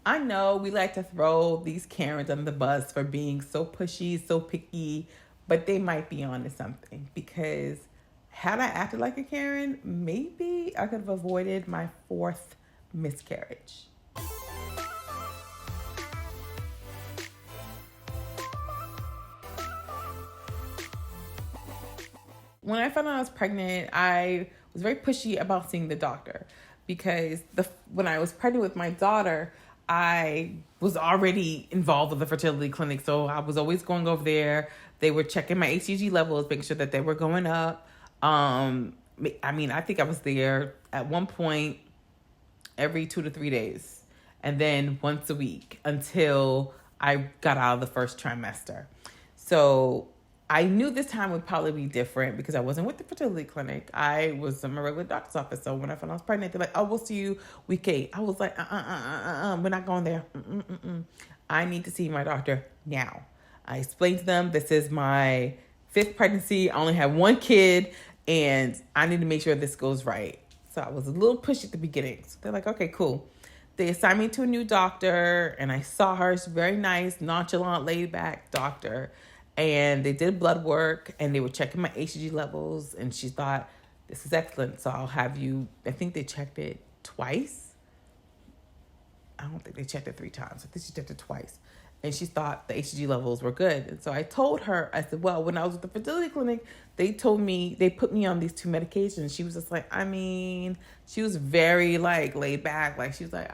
I know we like to throw these Karens under the bus for being so pushy, so picky, but they might be onto something because had I acted like a Karen, maybe I could have avoided my fourth miscarriage. When I found out I was pregnant, I was very pushy about seeing the doctor because when I was pregnant with my daughter, I was already involved with the fertility clinic, so I was always going over there. They were checking my HCG levels, making sure that they were going up. I think I was there at one point every 2 to 3 days, and then once a week until I got out of the first trimester. So I knew this time would probably be different because I wasn't with the fertility clinic. I was in my regular doctor's office. So when I found I was pregnant, they're like, "Oh, we'll see you week 8." I was like, we're not going there. I need to see my doctor now. I explained to them, this is my 5th pregnancy. I only have 1 kid, and I need to make sure this goes right. So I was a little pushy at the beginning. So they're like, okay, cool. They assigned me to a new doctor, and I saw her. She's very nice, nonchalant, laid back doctor. And they did blood work, and they were checking my HCG levels, and she thought, this is excellent, so I'll have you, I think they checked it twice. I don't think they checked it 3 times. I think she checked it twice. And she thought the HCG levels were good. And so I told her, I said, well, when I was at the fertility clinic, they put me on these 2 medications. She was just like, she was very laid back. She was like,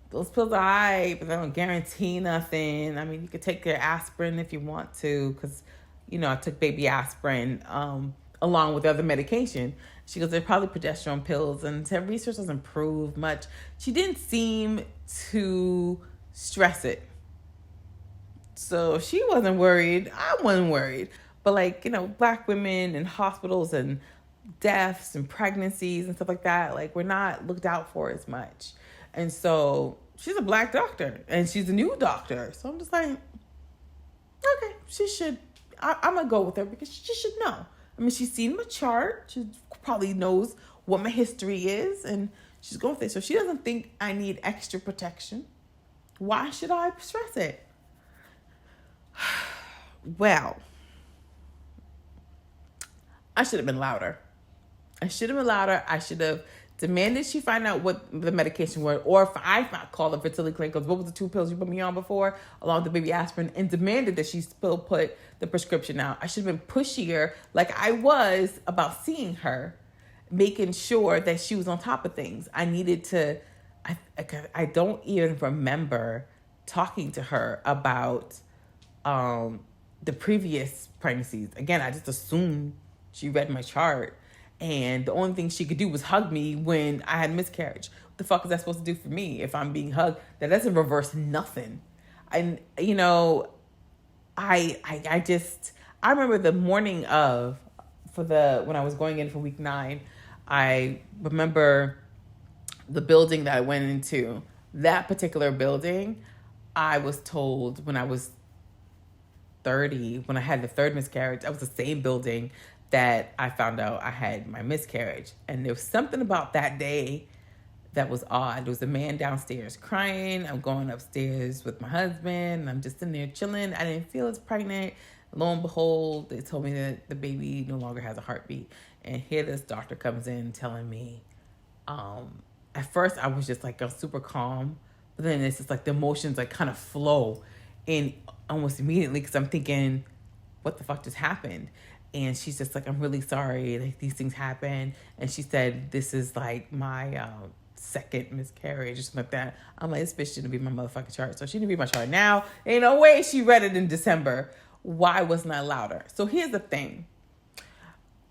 those pills are hype, but they don't guarantee nothing. You could take your aspirin if you want to, because, I took baby aspirin along with other medication. She goes, they're probably progesterone pills, and her research doesn't prove much. She didn't seem to stress it. So she wasn't worried. I wasn't worried. But Black women in hospitals and deaths and pregnancies and stuff like that, we're not looked out for as much. And so she's a Black doctor, and she's a new doctor. So I'm just like, okay, she should. I'm going to go with her because she should know. She's seen my chart. She probably knows what my history is, and she's going with it. So she doesn't think I need extra protection. Why should I stress it? Well, I should have been louder. I should have demanded she find out what the medication were, or if I called the fertility clinic, because what was the 2 pills you put me on before, along with the baby aspirin, and demanded that she still put the prescription out. I should have been pushier like I was about seeing her, making sure that she was on top of things. I needed to, I don't even remember talking to her about the previous pregnancies. Again, I just assumed she read my chart. And the only thing she could do was hug me when I had miscarriage. What the fuck is that supposed to do for me if I'm being hugged? That doesn't reverse nothing. And, I remember the morning when I was going in for week 9, I remember the building that I went into. That particular building, I was told when I was 30, when I had the 3rd miscarriage, that was the same building that I found out I had my miscarriage. And there was something about that day that was odd. There was a man downstairs crying. I'm going upstairs with my husband, and I'm just in there chilling. I didn't feel as pregnant. Lo and behold, they told me that the baby no longer has a heartbeat. And here this doctor comes in telling me, at first I was just super calm, but then it's just the emotions kind of flow in almost immediately, because I'm thinking, what the fuck just happened? And she's just like, I'm really sorry, these things happen. And she said, this is my 2nd miscarriage or something like that. I'm like, this bitch didn't read my motherfucking chart. So she didn't read my chart now. Ain't no way she read it in December. Why wasn't I louder? So here's the thing.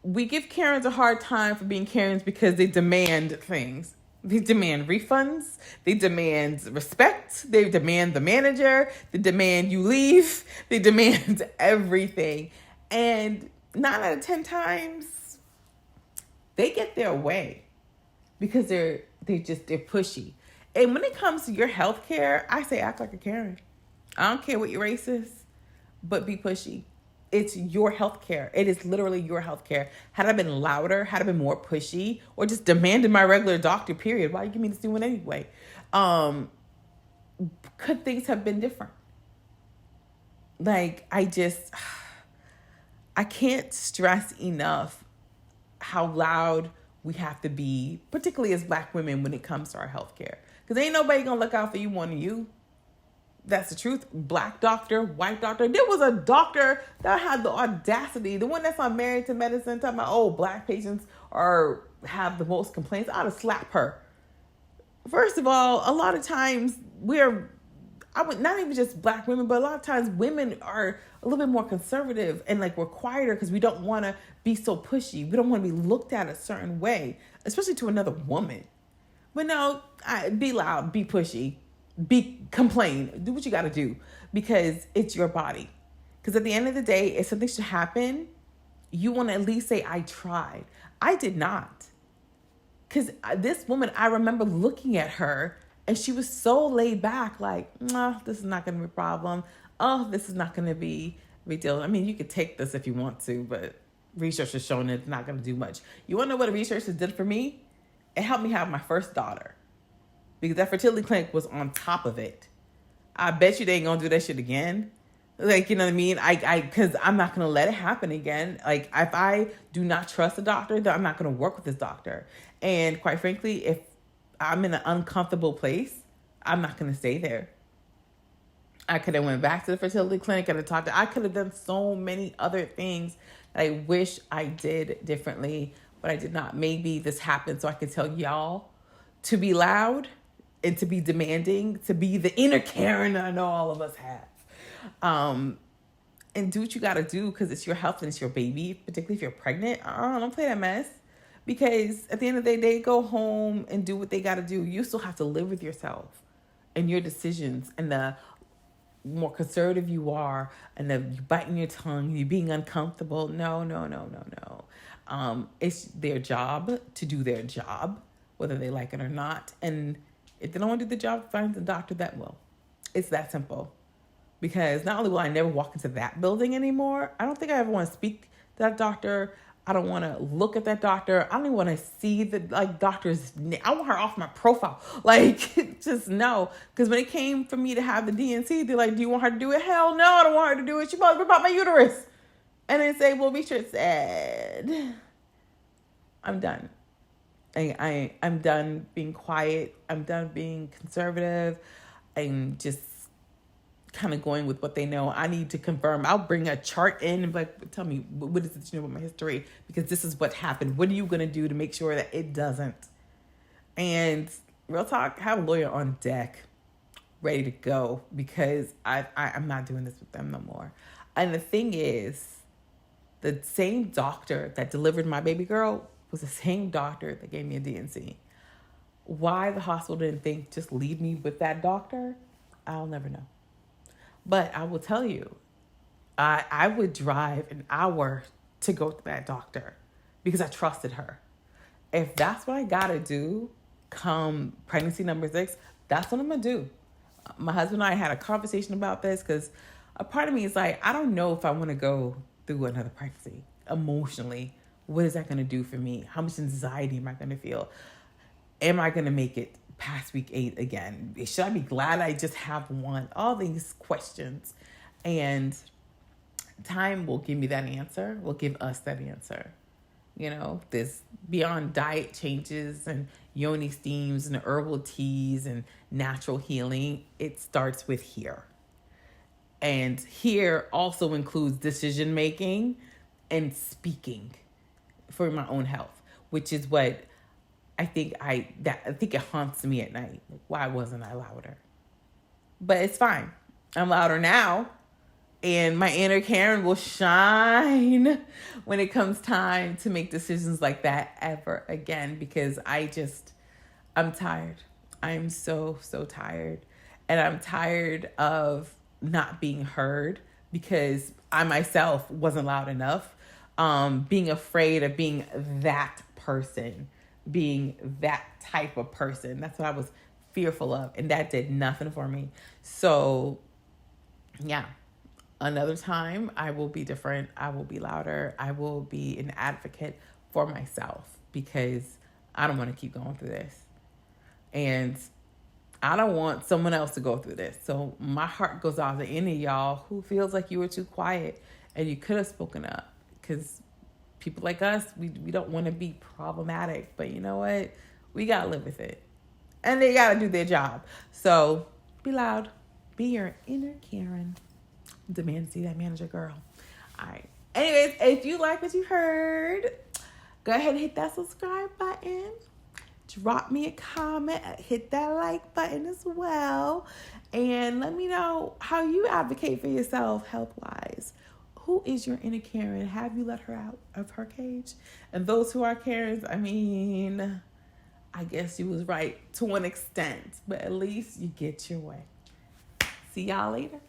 We give Karens a hard time for being Karens because they demand things. They demand refunds. They demand respect. They demand the manager. They demand you leave. They demand everything. And 9 out of 10 times, they get their way because they're pushy. And when it comes to your health care, I say act like a Karen. I don't care what your race is, but be pushy. It's your health care. It is literally your health care. Had I been louder, had I been more pushy, or just demanded my regular doctor, period, why you give me this new one anyway? could things have been different? Like, I can't stress enough how loud we have to be, particularly as Black women, when it comes to our healthcare. Because ain't nobody gonna look out for you more than you. That's the truth. Black doctor, white doctor. There was a doctor that had the audacity, the one that's on Married to Medicine, talking about, oh, Black patients have the most complaints. I'd have slapped her. First of all, a lot of times not even just Black women, but a lot of times women are a little bit more conservative and like we're quieter because we don't want to be so pushy. We don't want to be looked at a certain way, especially to another woman. But no, be loud, be pushy, complain, do what you got to do because it's your body. Because at the end of the day, if something should happen, you want to at least say, I tried. I did not. Because this woman, I remember looking at her and she was so laid back, like, no, this is not going to be a problem. Oh, this is not going to be a big deal. I mean, you could take this if you want to, but research has shown it's not going to do much. You want to know what the research has did for me? It helped me have my first daughter because that fertility clinic was on top of it. I bet you they ain't going to do that shit again. Like, you know what I mean? Because I'm not going to let it happen again. Like, if I do not trust a doctor, then I'm not going to work with this doctor. And quite frankly, if I'm in an uncomfortable place, I'm not going to stay there. I could have went back to the fertility clinic and talked I could have done so many other things that I wish I did differently, but I did not. Maybe this happened so I could tell y'all to be loud and to be demanding, to be the inner Karen that I know all of us have. And do what you got to do because it's your health and it's your baby, particularly if you're pregnant. Don't play that mess. Because at the end of the day, they go home and do what they got to do. You still have to live with yourself and your decisions. And the more conservative you are, and you biting your tongue, you being uncomfortable. No. It's their job to do their job, whether they like it or not. And if they don't want to do the job, find the doctor that will. It's that simple. Because not only will I never walk into that building anymore, I don't think I ever want to speak to that doctor. I don't want to look at that doctor. I don't even want to see the doctor's name. I want her off my profile. Like, just no. Because when it came for me to have the DNC, they're like, do you want her to do it? Hell no, I don't want her to do it. She probably ripped out my uterus. And then say, well, research said, I'm done. I'm done being quiet. I'm done being conservative. I'm just kind of going with what they know. I need to confirm. I'll bring a chart in and be like, tell me, what is it you know about my history? Because this is what happened. What are you going to do to make sure that it doesn't? And real talk, have a lawyer on deck ready to go because I'm not doing this with them no more. And the thing is, the same doctor that delivered my baby girl was the same doctor that gave me a DNC. Why the hospital didn't think just leave me with that doctor, I'll never know. But I will tell you, I would drive an hour to go to that doctor because I trusted her. If that's what I got to do come pregnancy number 6, that's what I'm going to do. My husband and I had a conversation about this because a part of me is like, I don't know if I want to go through another pregnancy emotionally. What is that going to do for me? How much anxiety am I going to feel? Am I going to make it past week 8 again? Should I be glad I just have one? All these questions. And time will give me that answer, will give us that answer. You know, this beyond diet changes and yoni steams and herbal teas and natural healing, it starts with here. And here also includes decision making and speaking for my own health, which is what I think it haunts me at night. Like, why wasn't I louder? But it's fine. I'm louder now. And my inner Karen will shine when it comes time to make decisions like that ever again. Because I'm tired. I'm so, so tired. And I'm tired of not being heard because I myself wasn't loud enough. Being afraid of being that person. Being that type of person. That's what I was fearful of. And that did nothing for me. So, yeah. Another time, I will be different. I will be louder. I will be an advocate for myself because I don't want to keep going through this. And I don't want someone else to go through this. So my heart goes out to any of y'all who feels like you were too quiet and you could have spoken up. Because people like us, we don't want to be problematic. But you know what? We got to live with it. And they got to do their job. So be loud. Be your inner Karen. Demand to see that manager girl. All right. Anyways, if you like what you heard, go ahead and hit that subscribe button. Drop me a comment. Hit that like button as well. And let me know how you advocate for yourself health-wise. Who is your inner Karen? Have you let her out of her cage? And those who are Karens, I mean, I guess you was right to an extent. But at least you get your way. See y'all later.